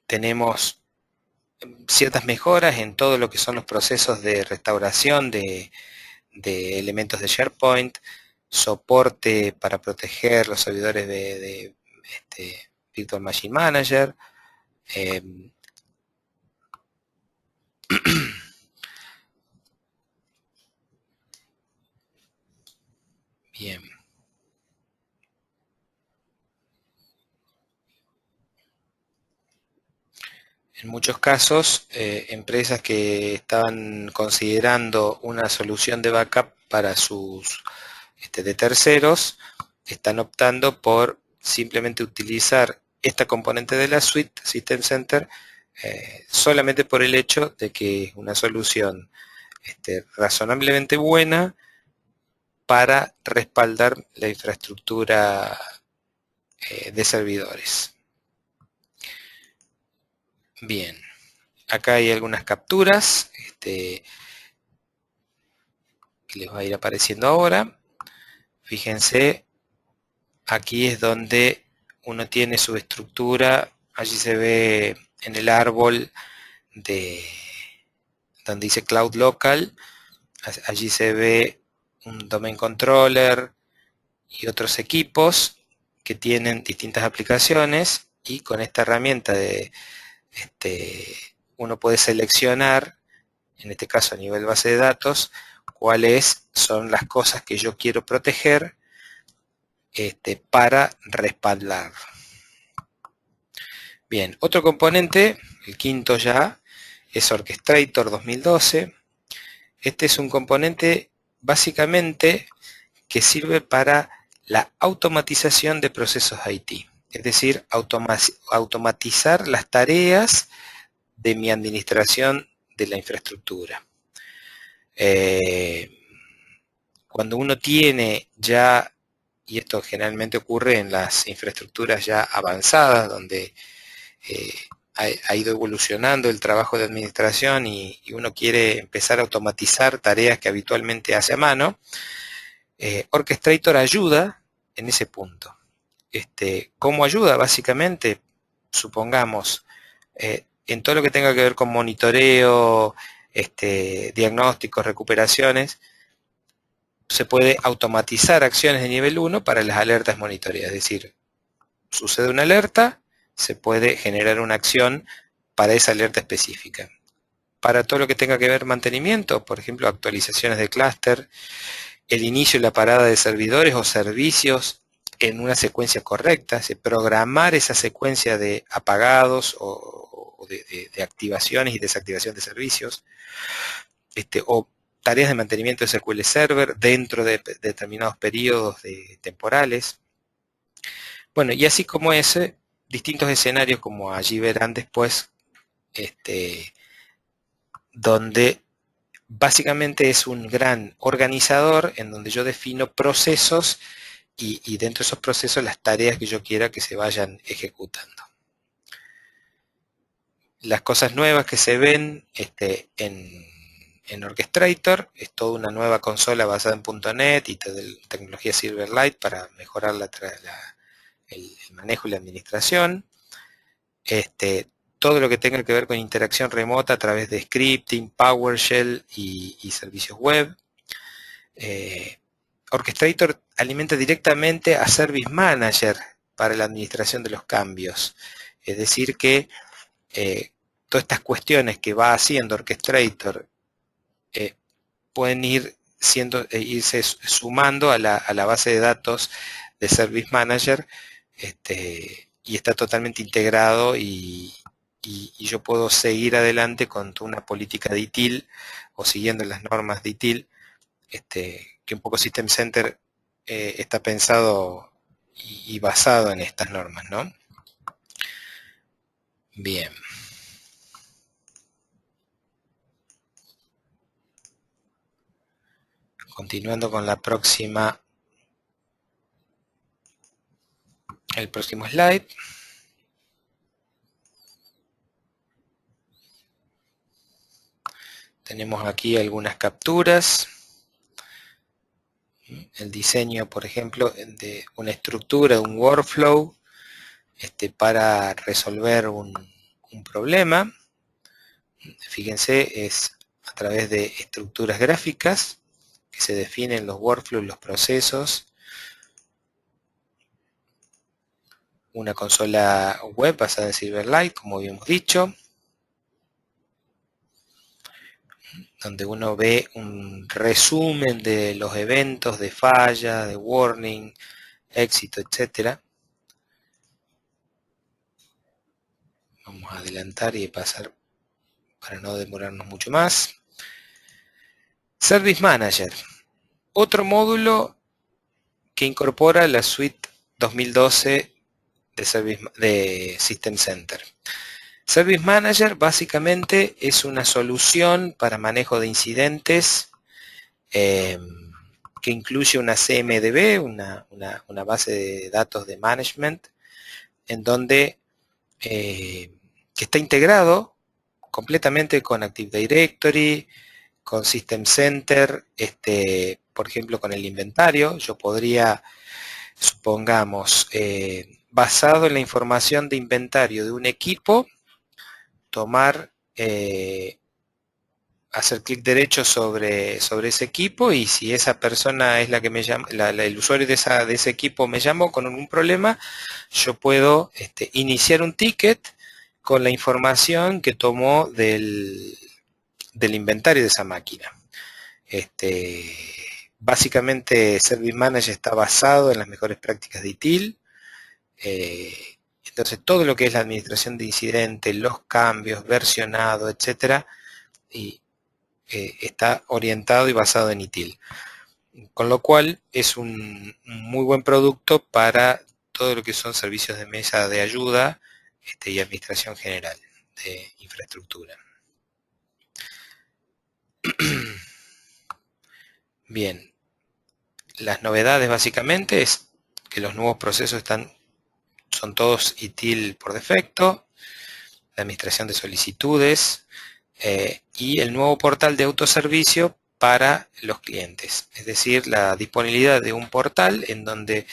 tenemos ciertas mejoras en todo lo que son los procesos de restauración de elementos de SharePoint, soporte para proteger los servidores de Virtual Machine Manager, bien. En muchos casos, empresas que estaban considerando una solución de backup para sus de terceros, están optando por simplemente utilizar esta componente de la suite System Center, solamente por el hecho de que es una solución razonablemente buena, para respaldar la infraestructura de servidores. Bien, acá hay algunas capturas que les va a ir apareciendo ahora. Fíjense, aquí es donde uno tiene su estructura. Allí se ve en el árbol donde dice Cloud Local. Allí se ve un Domain Controller y otros equipos que tienen distintas aplicaciones, y con esta herramienta uno puede seleccionar, en este caso a nivel base de datos, cuáles son las cosas que yo quiero proteger para respaldar. Bien, otro componente, el quinto ya, es Orchestrator 2012. Este es un componente básicamente que sirve para la automatización de procesos IT, es decir, automatizar las tareas de mi administración de la infraestructura. Cuando uno tiene ya, y esto generalmente ocurre en las infraestructuras ya avanzadas, donde ha ido evolucionando el trabajo de administración y uno quiere empezar a automatizar tareas que habitualmente hace a mano, Orchestrator ayuda en ese punto. ¿Cómo ayuda? Básicamente, supongamos, en todo lo que tenga que ver con monitoreo, diagnósticos, recuperaciones, se puede automatizar acciones de nivel 1 para las alertas monitoreadas. Es decir, sucede una alerta, se puede generar una acción para esa alerta específica. Para todo lo que tenga que ver mantenimiento, por ejemplo, actualizaciones de clúster, el inicio y la parada de servidores o servicios en una secuencia correcta, programar esa secuencia de apagados o de activaciones y desactivación de servicios, o tareas de mantenimiento de SQL Server dentro de determinados periodos temporales. Bueno, y así como ese, distintos escenarios como allí verán después, donde básicamente es un gran organizador en donde yo defino procesos y dentro de esos procesos las tareas que yo quiera que se vayan ejecutando. Las cosas nuevas que se ven en Orchestrator es toda una nueva consola basada en .NET y tecnología Silverlight para mejorar el manejo y la administración. Todo lo que tenga que ver con interacción remota a través de scripting, PowerShell y servicios web. Orchestrator alimenta directamente a Service Manager para la administración de los cambios. Es decir que todas estas cuestiones que va haciendo Orchestrator pueden irse sumando a la base de datos de Service Manager, y está totalmente integrado y yo puedo seguir adelante con una política de ITIL o siguiendo las normas de ITIL, que un poco System Center está pensado y basado en estas normas, ¿no? Bien. Continuando con el próximo slide. Tenemos aquí algunas capturas. El diseño, por ejemplo, de una estructura, un workflow, para resolver un problema. Fíjense, es a través de estructuras gráficas que se definen los workflows, los procesos. Una consola web basada en Silverlight, como habíamos dicho, donde uno ve un resumen de los eventos de falla, de warning, éxito, etc. Vamos a adelantar y pasar para no demorarnos mucho más. Service Manager, otro módulo que incorpora la suite 2012 de System Center. Service Manager básicamente es una solución para manejo de incidentes que que incluye una CMDB, una base de datos de management, en donde que está integrado completamente con Active Directory, con System Center, por ejemplo con el inventario. Yo podría, supongamos, basado en la información de inventario de un equipo, tomar, hacer clic derecho sobre ese equipo, y si esa persona es la que me llama, el usuario de ese equipo me llamó con un problema, yo puedo iniciar un ticket con la información que tomó del inventario de esa máquina. Básicamente Service Manager está basado en las mejores prácticas de ITIL. Entonces todo lo que es la administración de incidentes, los cambios, versionado, etcétera, está orientado y basado en ITIL. Con lo cual es un muy buen producto para todo lo que son servicios de mesa de ayuda y administración general de infraestructura. Bien, las novedades básicamente es que los nuevos procesos son todos ITIL por defecto, la administración de solicitudes y el nuevo portal de autoservicio para los clientes. Es decir, la disponibilidad de un portal en donde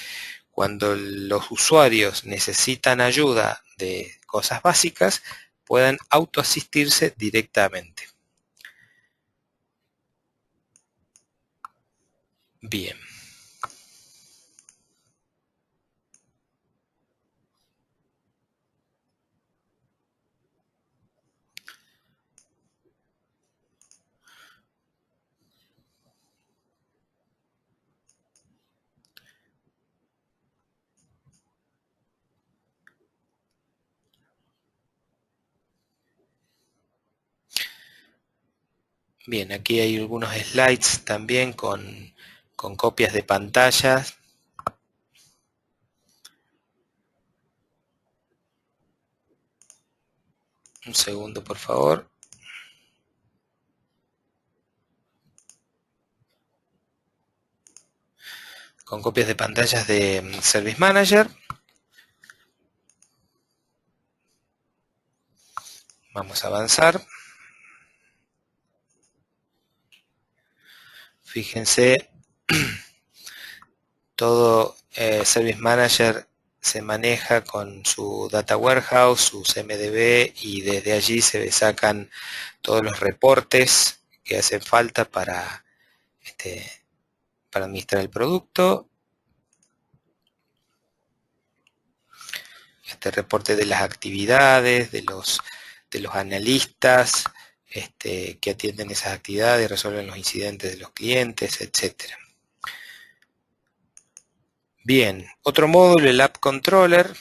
cuando los usuarios necesitan ayuda de cosas básicas, puedan autoasistirse directamente. Bien. Bien, aquí hay algunos slides también con copias de pantallas. Un segundo, por favor. Con copias de pantallas de Service Manager. Vamos a avanzar. Fíjense, todo Service Manager se maneja con su Data Warehouse, su CMDB, y desde allí se sacan todos los reportes que hacen falta para administrar el producto. Este reporte de las actividades, de los analistas que atienden esas actividades, resuelven los incidentes de los clientes, etcétera. Bien, otro módulo, el App Controller,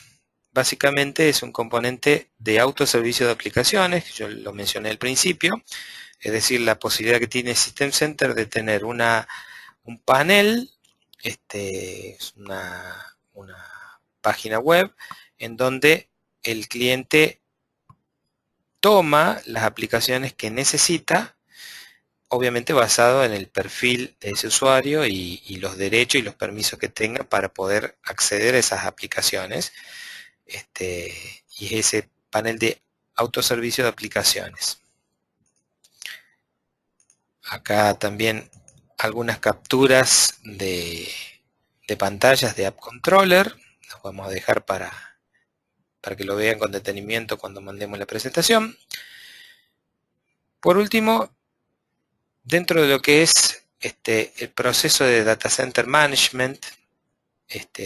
básicamente es un componente de autoservicio de aplicaciones, que yo lo mencioné al principio, es decir, la posibilidad que tiene System Center de tener un panel, es una página web en donde el cliente toma las aplicaciones que necesita, obviamente basado en el perfil de ese usuario y los derechos y los permisos que tenga para poder acceder a esas aplicaciones. Y es ese panel de autoservicio de aplicaciones. Acá también algunas capturas de pantallas de App Controller. Las vamos a dejar para que lo vean con detenimiento cuando mandemos la presentación. Por último, dentro de lo que es el proceso de Data Center Management,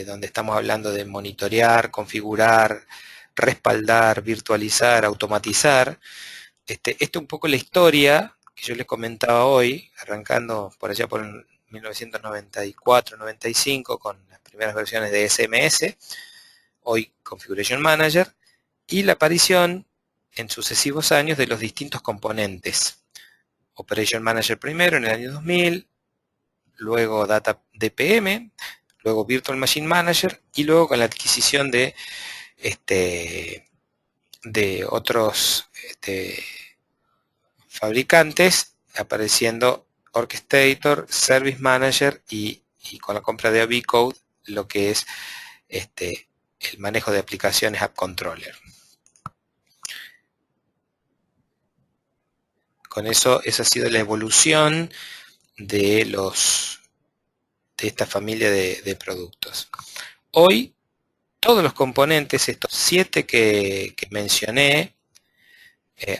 donde estamos hablando de monitorear, configurar, respaldar, virtualizar, automatizar, esto es un poco la historia que yo les comentaba hoy, arrancando por allá por 1994-95 con las primeras versiones de SMS, hoy Configuration Manager, y la aparición en sucesivos años de los distintos componentes. Operation Manager primero en el año 2000, luego Data DPM, luego Virtual Machine Manager, y luego con la adquisición de otros fabricantes, apareciendo Orchestrator, Service Manager y con la compra de AV-Code lo que es el manejo de aplicaciones App Controller. Con eso, esa ha sido la evolución de esta familia de productos. Hoy, todos los componentes, estos 7 que mencioné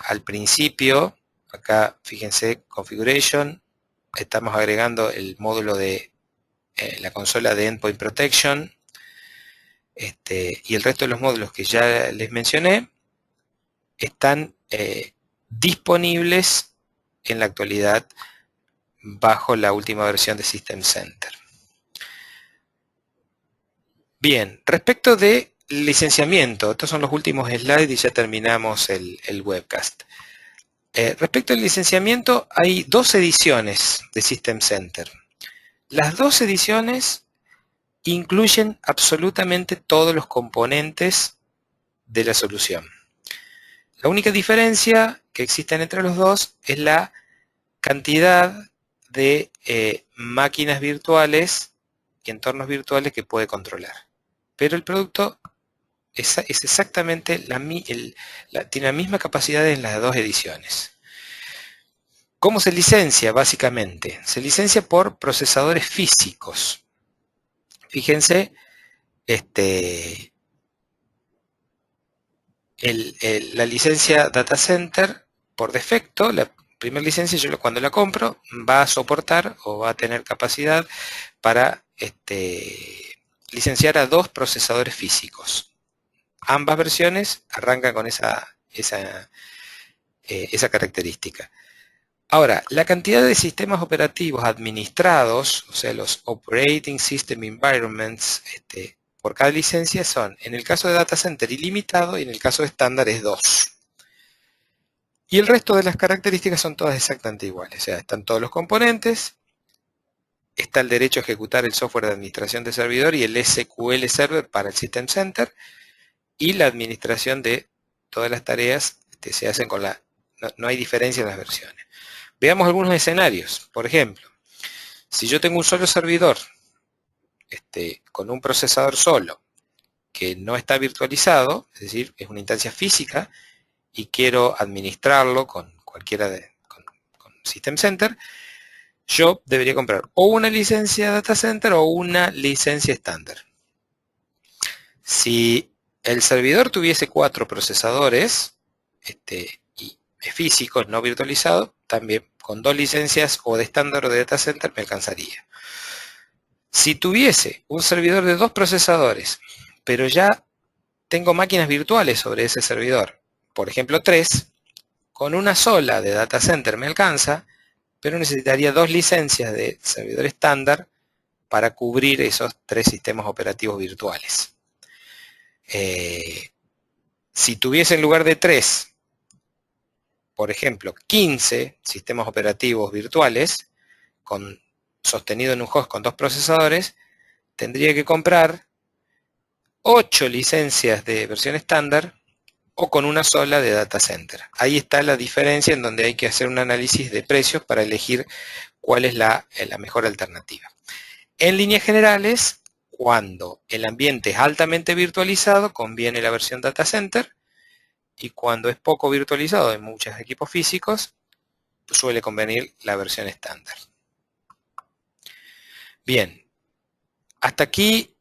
al principio, acá fíjense, Configuration, estamos agregando el módulo de la consola de Endpoint Protection, y el resto de los módulos que ya les mencioné están disponibles en la actualidad bajo la última versión de System Center. Bien, respecto de licenciamiento, estos son los últimos slides y ya terminamos el webcast. Respecto al licenciamiento, hay 2 ediciones de System Center. Las 2 ediciones incluyen absolutamente todos los componentes de la solución. La única diferencia que existen entre los dos es la cantidad de máquinas virtuales y entornos virtuales que puede controlar. Pero el producto es exactamente tiene la misma capacidad en las 2 ediciones. ¿Cómo se licencia? Básicamente, se licencia por procesadores físicos. Fíjense, la licencia Data Center, por defecto, la primera licencia, yo cuando la compro, va a soportar o va a tener capacidad para licenciar a 2 procesadores físicos. Ambas versiones arrancan con esa característica. Ahora, la cantidad de sistemas operativos administrados, o sea, los Operating System Environments, por cada licencia son, en el caso de Data Center, ilimitado, y en el caso de estándar es 2. Y el resto de las características son todas exactamente iguales. O sea, están todos los componentes, está el derecho a ejecutar el software de administración de servidor y el SQL Server para el System Center, y la administración de todas las tareas se hacen con no hay diferencia en las versiones. Veamos algunos escenarios. Por ejemplo, si yo tengo un solo servidor con un procesador solo que no está virtualizado, es decir, es una instancia física y quiero administrarlo con System Center, yo debería comprar o una licencia Data Center o una licencia estándar. Si el servidor tuviese 4 procesadores y es físico, no virtualizado, también con 2 licencias o de estándar o de Data Center me alcanzaría. Si tuviese un servidor de 2 procesadores, pero ya tengo máquinas virtuales sobre ese servidor, por ejemplo 3, con una sola de Data Center me alcanza, pero necesitaría 2 licencias de servidor estándar para cubrir esos 3 sistemas operativos virtuales. Si tuviese en lugar de 3, por ejemplo, 15 sistemas operativos virtuales, sostenido en un host con 2 procesadores, tendría que comprar 8 licencias de versión estándar o con una sola de Data Center. Ahí está la diferencia en donde hay que hacer un análisis de precios para elegir cuál es la mejor alternativa. En líneas generales, cuando el ambiente es altamente virtualizado, conviene la versión Data Center, y cuando es poco virtualizado en muchos equipos físicos, suele convenir la versión estándar. Bien, hasta aquí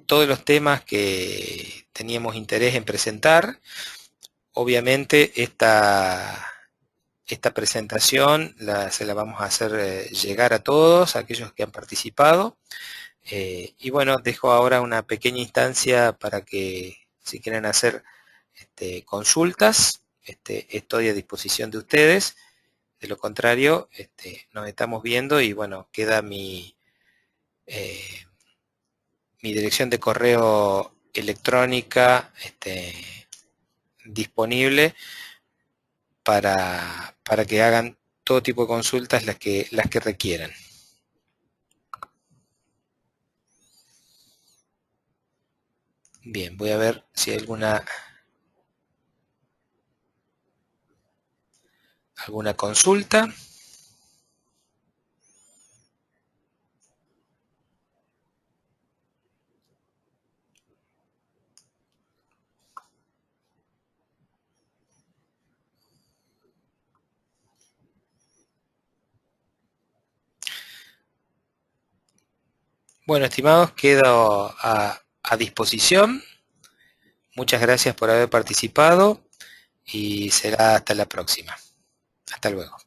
todos los temas que teníamos interés en presentar. Obviamente esta presentación se la vamos a hacer llegar a todos, a aquellos que han participado. Y bueno, dejo ahora una pequeña instancia para que si quieren hacer consultas, estoy a disposición de ustedes. De lo contrario, nos estamos viendo y bueno, queda mi dirección de correo electrónica disponible para que hagan todo tipo de consultas las que requieran. Bien, voy a ver si hay alguna consulta. Bueno, estimados, quedo a disposición. Muchas gracias por haber participado y será hasta la próxima. Hasta luego.